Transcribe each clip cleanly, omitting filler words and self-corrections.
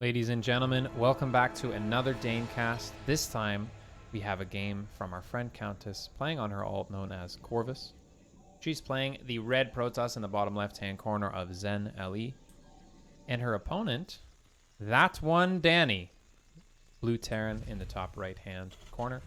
Ladies and gentlemen, welcome back to another Daincast. This time, we have a game from our friend Countess, playing on her alt known as Corvus. She's playing the red Protoss in the bottom left-hand corner of Zen LE. And her opponent, thatoneDanny, blue Terran in the top right-hand corner.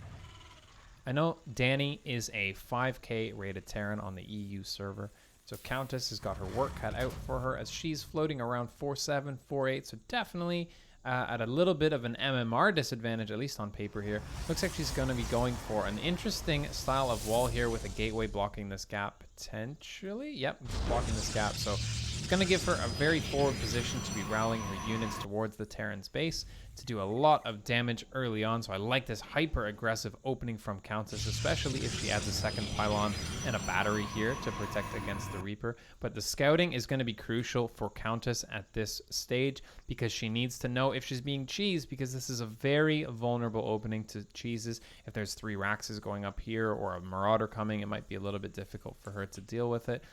I know Danny is a 5k rated Terran on the EU server, so Countess has got her work cut out for her as she's floating around 4.7, 4.8, so definitely at a little bit of an MMR disadvantage, at least on paper here. Looks like she's going to be going for an interesting style of wall here with a gateway blocking this gap, potentially. Yep, blocking this gap, so it's going to give her a very forward position to be rallying her units towards the Terran's base to do a lot of damage early on. So I like this hyper-aggressive opening from Countess, especially if she adds a second pylon and a battery here to protect against the Reaper. But the scouting is going to be crucial for Countess at this stage because she needs to know if she's being cheesed, because this is a very vulnerable opening to cheeses. If there's 3 Raxes going up here or a Marauder coming, it might be a little bit difficult for her to deal with it.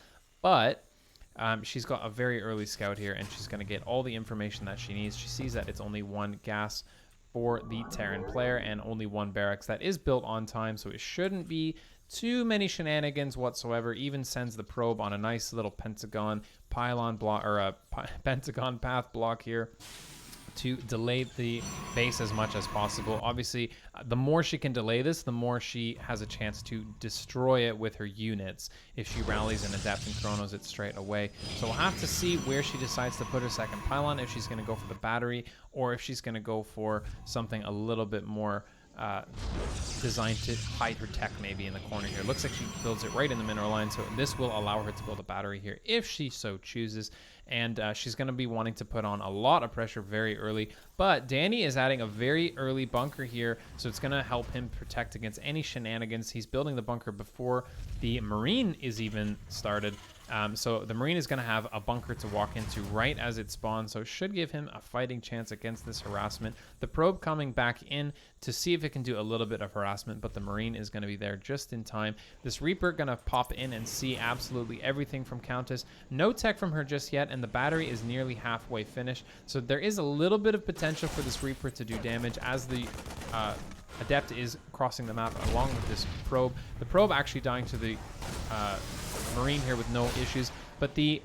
But she's got a very early scout here, and she's going to get all the information that she needs. She sees that it's only 1 gas for the Terran player and only 1 barracks that is built on time, so it shouldn't be too many shenanigans whatsoever. Even sends the probe on a nice little pentagon pylon block, or a pentagon path block here, to delay the base as much as possible. Obviously, the more she can delay this, the more she has a chance to destroy it with her units if she rallies an Adept and Chronos it straight away. So we'll have to see where she decides to put her second pylon, if she's going to go for the battery or if she's going to go for something a little bit more designed to hide her tech maybe in the corner here. Looks like she builds it right in the mineral line, so this will allow her to build a battery here if she so chooses. And she's going to be wanting to put on a lot of pressure very early. But Danny is adding a very early bunker here, so it's going to help him protect against any shenanigans. He's building the bunker before the Marine is even started. So the Marine is going to have a bunker to walk into right as it spawns, so it should give him a fighting chance against this harassment. The probe coming back in to see if it can do a little bit of harassment, but the Marine is going to be there just in time. This Reaper going to pop in and see absolutely everything from Countess. No tech from her just yet, and the battery is nearly halfway finished, so there is a little bit of potential for this Reaper to do damage as the Adept is crossing the map along with this probe. The probe actually dying to the Marine here with no issues, but the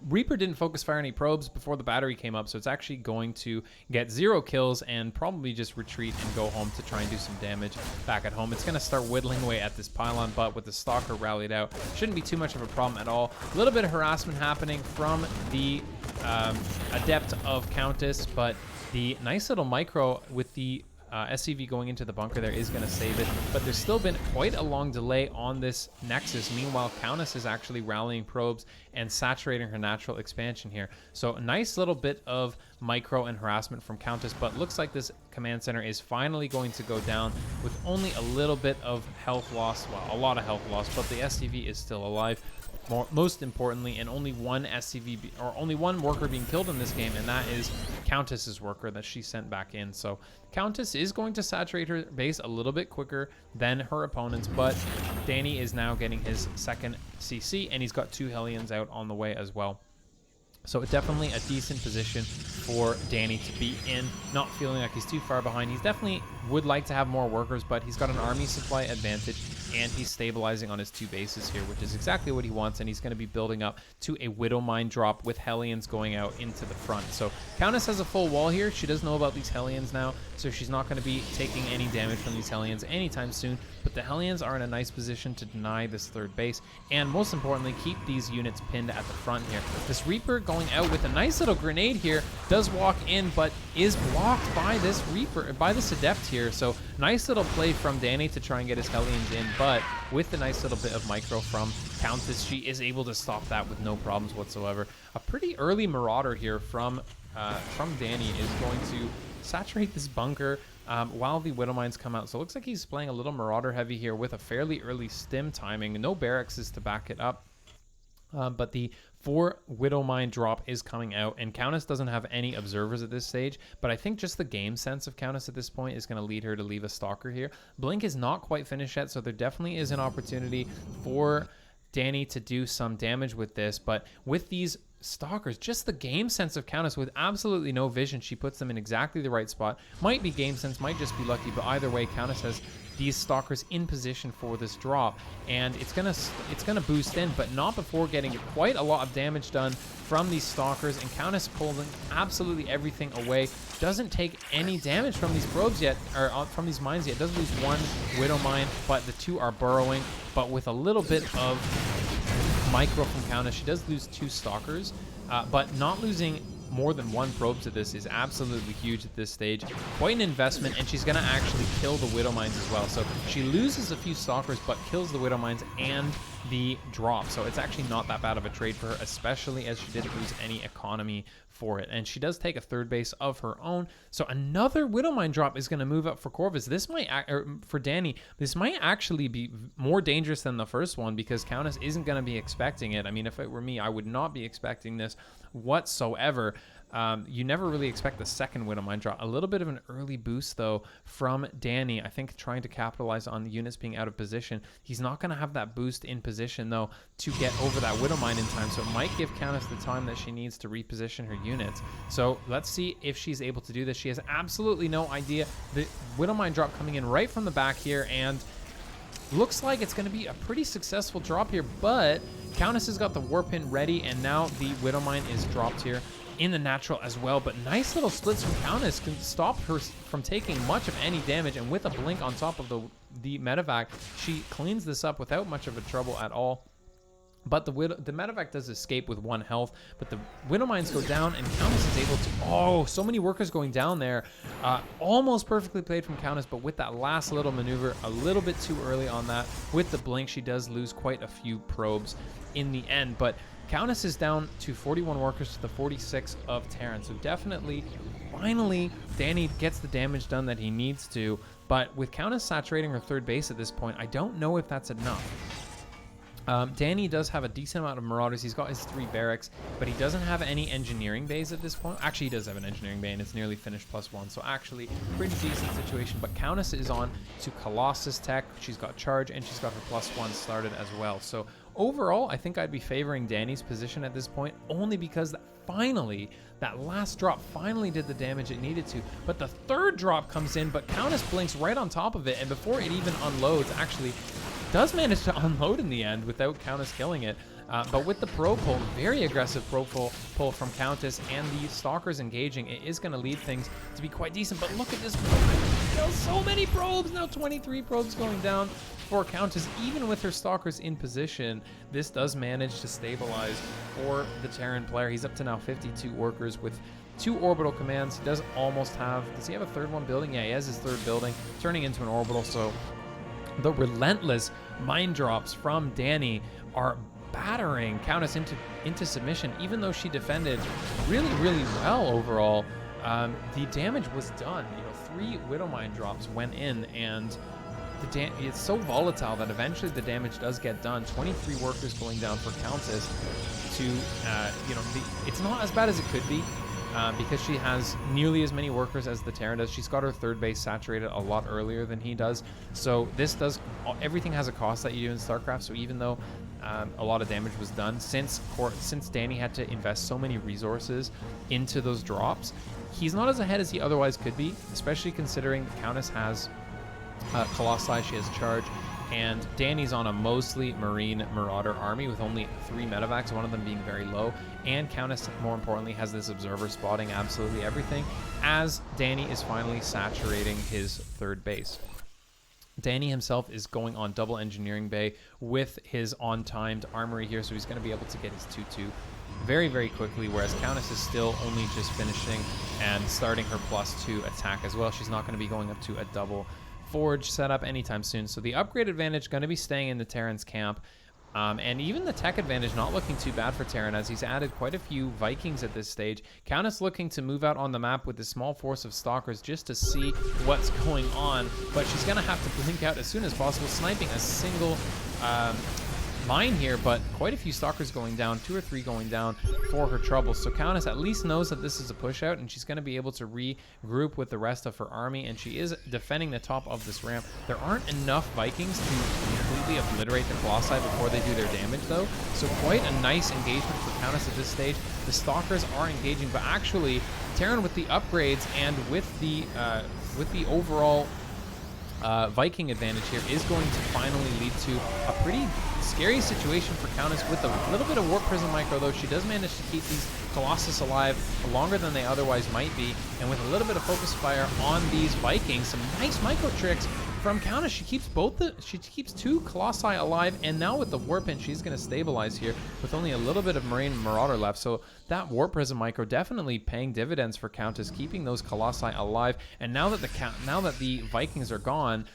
Reaper didn't focus fire any probes before the battery came up, so it's actually going to get 0 kills and probably just retreat and go home to try and do some damage back at home. It's going to start whittling away at this pylon, but with the Stalker rallied out, shouldn't be too much of a problem at all. A little bit of harassment happening from the Adept of Countess, but the nice little micro with the SCV going into the bunker there is going to save it, but there's still been quite a long delay on this Nexus. Meanwhile, Countess is actually rallying probes and saturating her natural expansion here. So a nice little bit of micro and harassment from Countess, but looks like this command center is finally going to go down with only a little bit of health loss, well, a lot of health loss, but the SCV is still alive. Most importantly, and only 1 SCV or only 1 worker being killed in this game, and that is Countess's worker that she sent back in. So Countess is going to saturate her base a little bit quicker than her opponents, but Danny is now getting his second CC, and he's got 2 Hellions out on the way as well. So definitely a decent position for Danny to be in, not feeling like he's too far behind. He's definitely would like to have more workers, but he's got an army supply advantage, and he's stabilizing on his 2 bases here, which is exactly what he wants, and he's going to be building up to a Widow Mine drop with Hellions going out into the front. So Countess has a full wall here. She does know about these Hellions now, so she's not going to be taking any damage from these Hellions anytime soon, but the Hellions are in a nice position to deny this 3rd base, and most importantly, keep these units pinned at the front here. This Reaper going out with a nice little grenade here, does walk in, but is blocked by this Reaper, by this Adept here. So nice little play from Danny to try and get his Hellions in, but with the nice little bit of micro from Countess, she is able to stop that with no problems whatsoever. A pretty early Marauder here from Danny is going to saturate this bunker while the Widow Mines come out. So it looks like he's playing a little Marauder heavy here with a fairly early stim timing. No barracks is to back it up. But the 4 Widow Mine drop is coming out, and Countess doesn't have any observers at this stage, but I think just the game sense of Countess at this point is going to lead her to leave a Stalker here. Blink is not quite finished yet, so there definitely is an opportunity for Danny to do some damage with this, but with these stalkers, just the game sense of Countess with absolutely no vision. She puts them in exactly the right spot. Might be game sense, might just be lucky, but either way, Countess has these stalkers in position for this drop, and it's gonna boost in, but not before getting quite a lot of damage done from these stalkers. And Countess pulling absolutely everything away. Doesn't take any damage from these probes yet, or from these mines yet. Does lose one Widow Mine, but the two are burrowing. But with a little bit of micro from Countess, she does lose 2 stalkers, but not losing more than 1 probe to this is absolutely huge at this stage. Quite an investment, and she's going to actually kill the Widow Mines as well. So she loses a few stalkers, but kills the Widow Mines and the drop. So it's actually not that bad of a trade for her, especially as she didn't lose any economy for it. And she does take a 3rd base of her own. So another Widow Mine drop is going to move up for Corvus. This might, or for Danny, this might actually be more dangerous than the first one, because Countess isn't going to be expecting it. I mean, if it were me, I would not be expecting this whatsoever. You never really expect the second Widow Mine drop. A little bit of an early boost, though, from Danny. I think trying to capitalize on the units being out of position. He's not going to have that boost in position, though, to get over that Widow Mine in time. So it might give Countess the time that she needs to reposition her units. So let's see if she's able to do this. She has absolutely no idea. The Widow Mine drop coming in right from the back here, and looks like it's going to be a pretty successful drop here, but Countess has got the Warp Pin ready, and now the Widow Mine is dropped here in the natural as well. But nice little splits from Countess can stop her from taking much of any damage, and with a blink on top of the medevac, she cleans this up without much of a trouble at all. But the medevac does escape with 1 health, but the Widow Mines go down, and Countess is able to... Oh, so many workers going down there. Almost perfectly played from Countess, but with that last little maneuver, a little bit too early on that. With the blink, she does lose quite a few probes in the end, but Countess is down to 41 workers to the 46 of Terran. So definitely, finally, Danny gets the damage done that he needs to, but with Countess saturating her 3rd base at this point, I don't know if that's enough. Danny does have a decent amount of Marauders. He's got his 3 barracks, but he doesn't have any engineering bays at this point. Actually, he does have an engineering bay, and it's nearly finished +1. So actually, pretty decent situation. But Countess is on to Colossus tech. She's got charge, and she's got her +1 started as well. So overall, I think I'd be favoring Danny's position at this point, only because finally, that last drop finally did the damage it needed to. But the 3rd drop comes in, but Countess blinks right on top of it, and before it even unloads, actually does manage to unload in the end without Countess killing it. But with the probe pull, very aggressive probe pull from Countess, and the stalkers engaging, it is going to lead things to be quite decent. But look at this probe. So many probes. Now 23 probes going down for Countess. Even with her stalkers in position, this does manage to stabilize for the Terran player. He's up to now 52 workers with 2 orbital commands. He does almost have... Does he have a 3rd one building? Yeah, he has his 3rd building, turning into an orbital. So the relentless mine drops from Danny are battering Countess into submission, even though she defended really, really well overall. The damage was done. 3 Widow Mine drops went in, and it's so volatile that eventually the damage does get done. 23 workers going down for Countess to, it's not as bad as it could be. Because she has nearly as many workers as the Terran does. She's got her 3rd base saturated a lot earlier than he does. So this does... Everything has a cost that you do in StarCraft. So even though a lot of damage was done, since Danny had to invest so many resources into those drops, he's not as ahead as he otherwise could be, especially considering Countess has Colossi, she has charge, and Danny's on a mostly Marine Marauder army with only 3 medevacs, one of them being very low, and Countess, more importantly, has this observer spotting absolutely everything, as Danny is finally saturating his 3rd base. Danny himself is going on double engineering bay with his on-timed armory here, so he's going to be able to get his 2-2 very, very quickly, whereas Countess is still only just finishing and starting her +2 attack as well. She's not going to be going up to a double forge setup anytime soon. So the upgrade advantage going to be staying in the Terran's camp. And even the tech advantage not looking too bad for Terran, as he's added quite a few Vikings at this stage. Countess looking to move out on the map with a small force of stalkers just to see what's going on, but she's going to have to blink out as soon as possible, sniping a single mine here, but quite a few stalkers going down, 2 or 3 going down for her troubles. So Countess at least knows that this is a push out, and she's going to be able to regroup with the rest of her army, and she is defending the top of this ramp. There aren't enough Vikings to completely obliterate the Colossi before they do their damage, though. So quite a nice engagement for Countess at this stage. The stalkers are engaging, but actually Terran with the upgrades and with the overall Viking advantage here is going to finally lead to a pretty scary situation for Countess with a little bit of Warp Prism Micro, though. She does manage to keep these Colossus alive longer than they otherwise might be, and with a little bit of Focus Fire on these Vikings, some nice micro tricks from Countess. She keeps 2 Colossi alive, and now with the Warp In, she's going to stabilize here with only a little bit of Marine Marauder left. So that Warp Prism Micro definitely paying dividends for Countess, keeping those Colossi alive. And now that the Vikings are gone,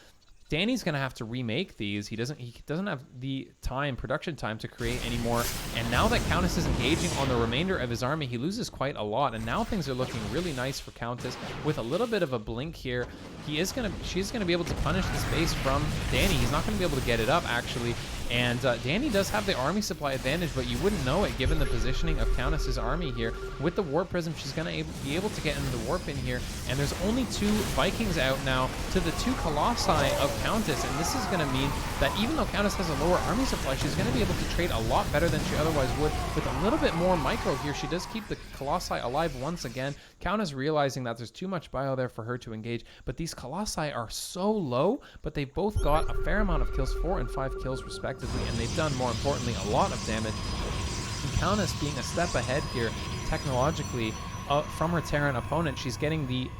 Danny's gonna have to remake these. He doesn't have the production time to create anymore. And now that Countess is engaging on the remainder of his army, he loses quite a lot. And now things are looking really nice for Countess. With a little bit of a blink here, she's gonna be able to punish this base from Danny. He's not gonna be able to get it up, actually. And Danny does have the army supply advantage, but you wouldn't know it given the positioning of Countess's army here. With the Warp Prism, she's going to be able to get into the Warp In here, and there's only 2 Vikings out now to the 2 Colossi of Countess, and this is going to mean that even though Countess has a lower army supply, she's going to be able to trade a lot better than she otherwise would. With a little bit more micro here, she does keep the Colossi alive once again. Countess realizing that there's too much bio there for her to engage, but these Colossi are so low, but they've both got a fair amount of kills, 4 and 5 kills respectively, and they've done, more importantly, a lot of damage. And Countess being a step ahead here technologically from her Terran opponent. She's getting the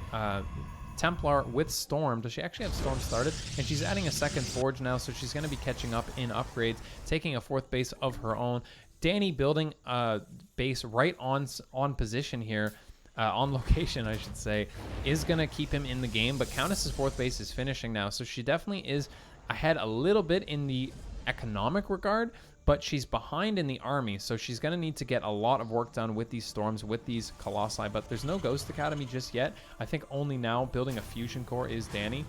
Templar with Storm. Does she actually have Storm started? And she's adding a second Forge now, so she's going to be catching up in upgrades, taking a 4th base of her own. Danny building a base right on position here, on location, I should say, is going to keep him in the game. But Countess's 4th base is finishing now, so she definitely is ahead a little bit in the economic regard, but she's behind in the army, so she's going to need to get a lot of work done with these storms, with these Colossi. But there's no Ghost Academy just yet. I think only now building a Fusion Core is Danny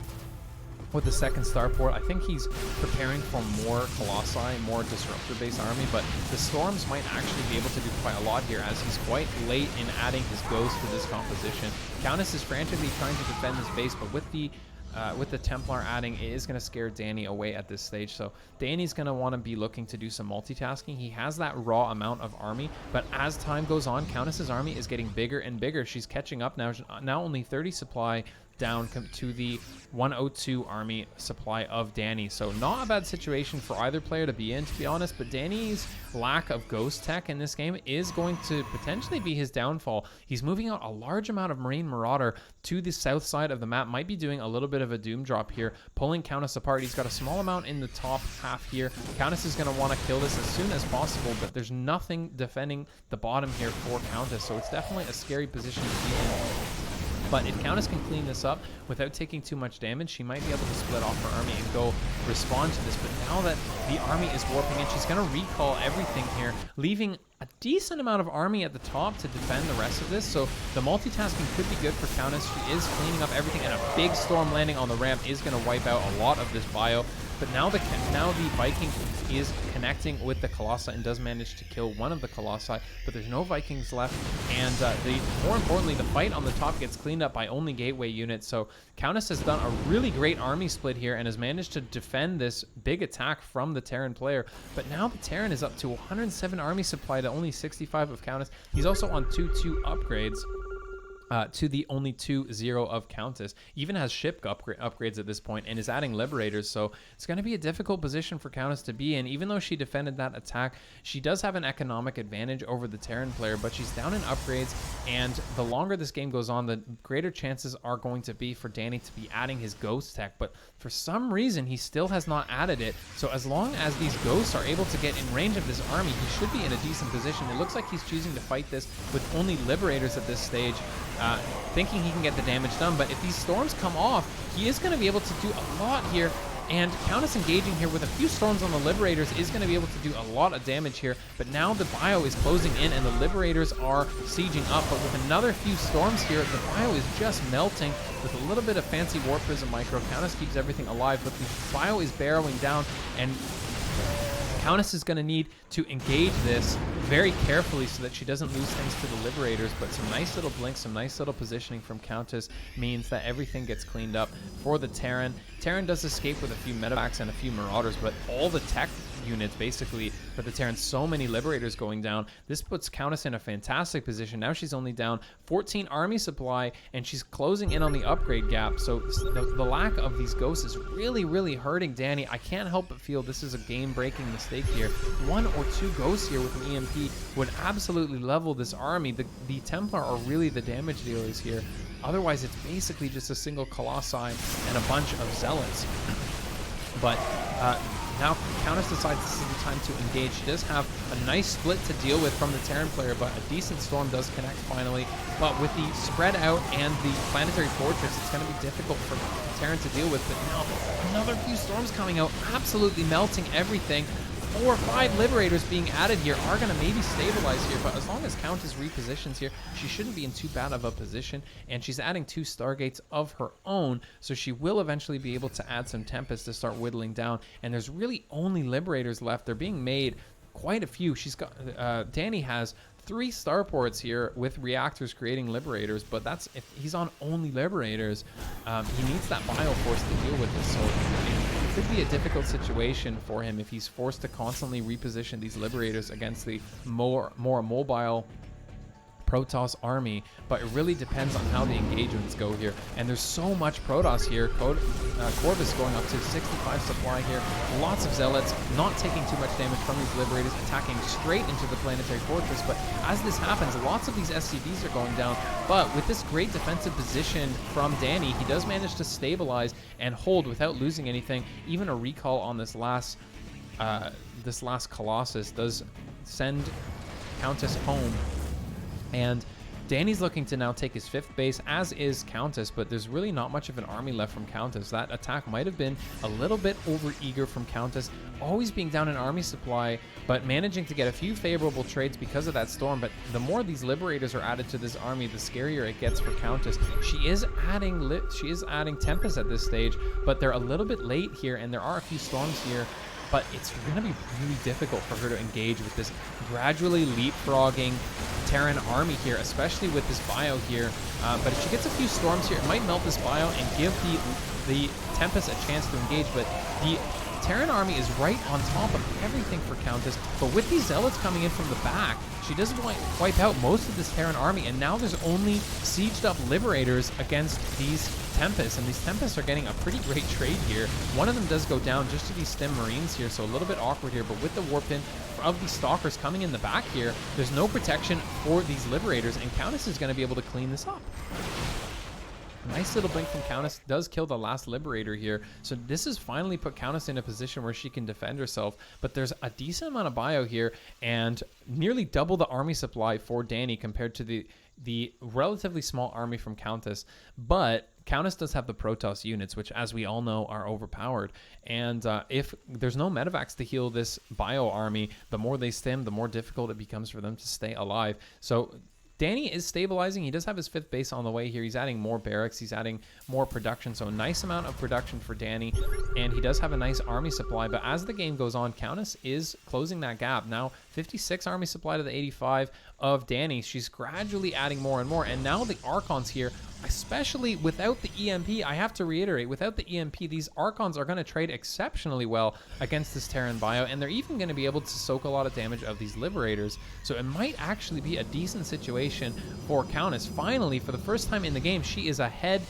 with the 2nd starport. I think he's preparing for more Colossi, more Disruptor-based army, but the Storms might actually be able to do quite a lot here, as he's quite late in adding his Ghost to this composition. Countess is frantically trying to defend this base, but with the Templar adding, it is going to scare Danny away at this stage. So Danny's going to want to be looking to do some multitasking. He has that raw amount of army, but as time goes on, Countess's army is getting bigger and bigger. She's catching up now. Now only 30 supply down to the 102 army supply of Danny. So not a bad situation for either player to be in, to be honest, but Danny's lack of ghost tech in this game is going to potentially be his downfall. He's moving out a large amount of Marine Marauder to the south side of the map, might be doing a little bit of a doom drop here, pulling Countess apart. He's got a small amount in the top half here. Countess is going to want to kill this as soon as possible, but there's nothing defending the bottom here for Countess, so it's definitely a scary position to be in. But if Countess can clean this up without taking too much damage, she might be able to split off her army and go respond to this. But now that the army is warping in, she's going to recall everything here, leaving a decent amount of army at the top to defend the rest of this. So the multitasking could be good for Countess. She is cleaning up everything, and a big storm landing on the ramp is going to wipe out a lot of this bio. But now the Viking is connecting with the Colossi and does manage to kill one of the Colossi, but there's no Vikings left. And more importantly, the fight on the top gets cleaned up by only gateway units. So Countess has done a really great army split here and has managed to defend this big attack from the Terran player. But now the Terran is up to 107 army supply to only 65 of Countess. He's also on 2-2 upgrades. To the only 2-0 of Countess. Even has ship upgrades at this point and is adding Liberators, so it's going to be a difficult position for Countess to be in. Even though she defended that attack, she does have an economic advantage over the Terran player, but she's down in upgrades, and the longer this game goes on, the greater chances are going to be for Danny to be adding his Ghost tech, but for some reason, he still has not added it. So as long as these Ghosts are able to get in range of this army, he should be in a decent position. It looks like he's choosing to fight this with only Liberators at this stage, thinking he can get the damage done. But if these storms come off, he is going to be able to do a lot here. And Countess engaging here with a few storms on the Liberators is going to be able to do a lot of damage here. But now the bio is closing in and the Liberators are sieging up. But with another few storms here, the bio is just melting with a little bit of fancy Warp Prism Micro. Countess keeps everything alive, but the bio is barreling down, and Countess is going to need to engage this very carefully so that she doesn't lose things to the Liberators, but some nice little blinks, some nice little positioning from Countess means that everything gets cleaned up for the Terran. Terran does escape with a few medevacs and a few Marauders, but all the tech units basically for the Terran, so many Liberators going down. This puts Countess in a fantastic position. Now she's only down 14 army supply, and she's closing in on the upgrade gap. So the lack of these ghosts is really, really hurting Danny. I can't help but feel this is a game-breaking mistake here. 1 or 2 ghosts here with an EMP would absolutely level this army. The Templar are really the damage dealers here. Otherwise, it's basically just a single Colossi and a bunch of Zealots. But now Countess decides this is the time to engage. She does have a nice split to deal with from the Terran player, but a decent storm does connect finally. But with the spread out and the planetary fortress, it's going to be difficult for the Terran to deal with. But now another few storms coming out, absolutely melting everything. 4 or 5 Liberators being added here are going to maybe stabilize here, but as long as Countess repositions here, she shouldn't be in too bad of a position, and she's adding 2 Stargates of her own, so she will eventually be able to add some Tempest to start whittling down, and there's really only Liberators left. They're being made quite a few. She's got Danny has 3 starports here with reactors creating Liberators, but that's if he's on only Liberators. He needs that Bioforce to deal with this, so it could be a difficult situation for him if he's forced to constantly reposition these Liberators against the more mobile Protoss army, but it really depends on how the engagements go here. And there's so much Protoss here. Corvus going up to 65 supply here. Lots of Zealots, not taking too much damage from these Liberators, attacking straight into the planetary fortress. But as this happens, lots of these SCVs are going down. But with this great defensive position from Danny, he does manage to stabilize and hold without losing anything. Even a recall on this last Colossus does send Countess home. And Danny's looking to now take his 5th base, as is Countess, but there's really not much of an army left from Countess. That attack might have been a little bit over-eager from Countess, always being down in army supply, but managing to get a few favorable trades because of that storm. But the more these Liberators are added to this army, the scarier it gets for Countess. She is adding Tempest at this stage, but they're a little bit late here, and there are a few storms here. But it's going to be really difficult for her to engage with this gradually leapfrogging Terran army here, especially with this bio here. But if she gets a few storms here, it might melt this bio and give the Tempest a chance to engage. But the Terran army is right on top of everything for Countess. But with these Zealots coming in from the back, she doesn't wipe out most of this Terran army. And now there's only sieged up Liberators against these Tempests, and these Tempests are getting a pretty great trade here. One of them does go down just to these Stim Marines here, so a little bit awkward here, but with the Warp Pin of these Stalkers coming in the back here, there's no protection for these Liberators, and Countess is going to be able to clean this up. Nice little blink from Countess, does kill the last Liberator here, so this has finally put Countess in a position where she can defend herself, but there's a decent amount of bio here, and nearly double the army supply for Danny compared to the relatively small army from Countess. But Countess does have the Protoss units, which, as we all know, are overpowered. And if there's no medevacs to heal this bio army, the more they stim, the more difficult it becomes for them to stay alive. So Danny is stabilizing. He does have his 5th base on the way here. He's adding more barracks. He's adding more production. So a nice amount of production for Danny. And he does have a nice army supply. But as the game goes on, Countess is closing that gap. Now 56 army supply to the 85 of Danny. She's gradually adding more and more. And now the Archons here, especially without the EMP, I have to reiterate, without the EMP, these Archons are going to trade exceptionally well against this Terran bio, and they're even going to be able to soak a lot of damage of these Liberators. So it might actually be a decent situation for Countess. Finally, for the first time in the game, she is ahead,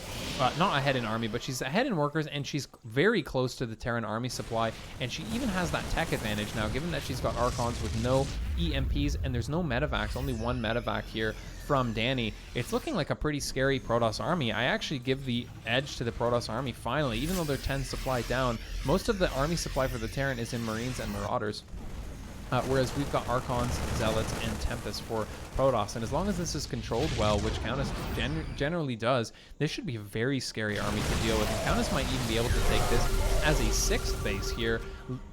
not ahead in army, but she's ahead in workers, and she's very close to the Terran army supply, and she even has that tech advantage now, given that she's got Archons with no EMPs, and there's no medevacs, only one medevac here from Danny. It's looking like a pretty scary Protoss army. I actually give the edge to the Protoss army finally, even though they're 10 supply down. Most of the army supply for the Terran is in Marines and Marauders. Whereas we've got Archons, Zealots, and Tempest for Protoss. And as long as this is controlled well, which Countess generally does, this should be a very scary army to deal with. And Countess might even be able to take this as a 6th base here.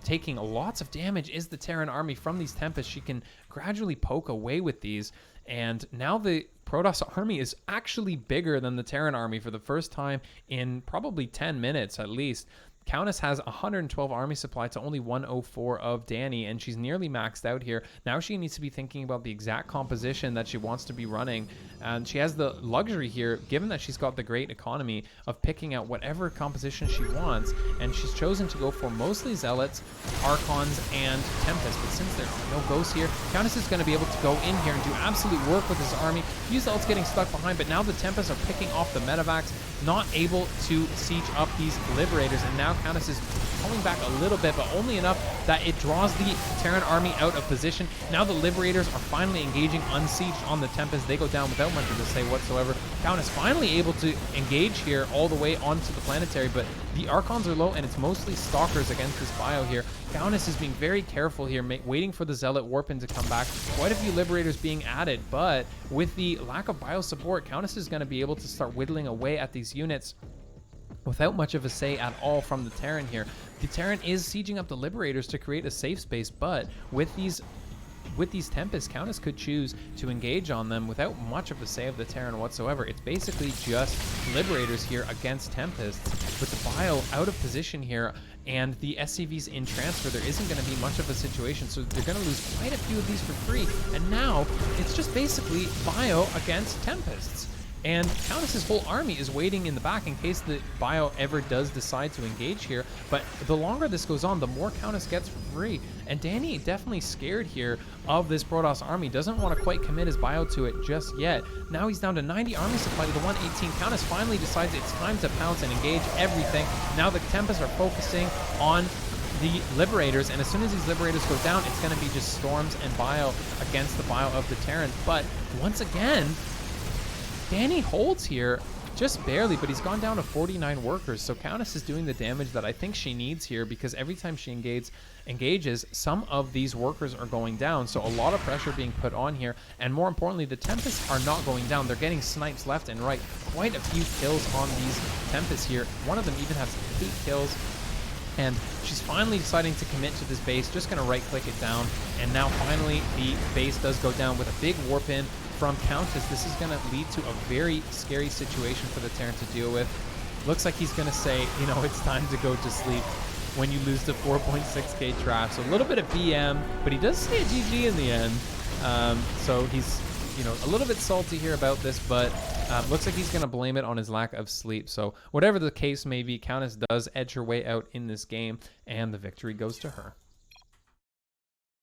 Taking lots of damage is the Terran army from these Tempests. She can gradually poke away with these. And now the Protoss army is actually bigger than the Terran army for the first time in probably 10 minutes at least. Countess has 112 army supply to only 104 of Danny, and she's nearly maxed out here. Now she needs to be thinking about the exact composition that she wants to be running, and she has the luxury here, given that she's got the great economy, of picking out whatever composition she wants, and she's chosen to go for mostly Zealots, Archons, and Tempest. But since there are no ghosts here, Countess is going to be able to go in here and do absolute work with his army. Few Zealots getting stuck behind, but now the Tempests are picking off the Medivacs, not able to siege up these Liberators, and now Countess is pulling back a little bit, but only enough that it draws the Terran army out of position. Now the Liberators are finally engaging unsieged on the Tempest. They go down without much of a say whatsoever. Countess finally able to engage here all the way onto the Planetary, but the Archons are low, and it's mostly Stalkers against this bio here. Countess is being very careful here, waiting for the Zealot Warpin to come back. Quite a few Liberators being added, but with the lack of bio support, Countess is going to be able to start whittling away at these units without much of a say at all from the Terran here. The Terran is sieging up the Liberators to create a safe space, but with these Tempests, Countess could choose to engage on them without much of a say of the Terran whatsoever. It's basically just Liberators here against Tempests, with the bio out of position here and the SCVs in transfer. There isn't going to be much of a situation, so they're going to lose quite a few of these for free, and now it's just basically bio against Tempests. And Countess's whole army is waiting in the back in case the bio ever does decide to engage here. But the longer this goes on, the more Countess gets for free. And Danny definitely scared here of this Protoss army. Doesn't want to quite commit his bio to it just yet. Now he's down to 90 army supply to the 118. Countess finally decides it's time to pounce and engage everything. Now the Tempests are focusing on the Liberators, and as soon as these Liberators go down, it's going to be just Storms and bio against the bio of the Terran. But once again, Danny holds here just barely, but he's gone down to 49 workers. So Countess is doing the damage that I think she needs here, because every time she engages, some of these workers are going down. So a lot of pressure being put on here. And more importantly, the Tempests are not going down. They're getting snipes left and right. Quite a few kills on these Tempests here. One of them even has 8 kills. And she's finally deciding to commit to this base, just going to right-click it down. And now finally the base does go down with a big warp-in from Countess. This is going to lead to a very scary situation for the Terran to deal with. Looks like he's going to say, you know, it's time to go to sleep when you lose to 4.6k traps. So a little bit of BM, but he does say a GG in the end. So he's, you know, a little bit salty here about this, but looks like he's going to blame it on his lack of sleep. So whatever the case may be, Countess does edge her way out in this game, and the victory goes to her.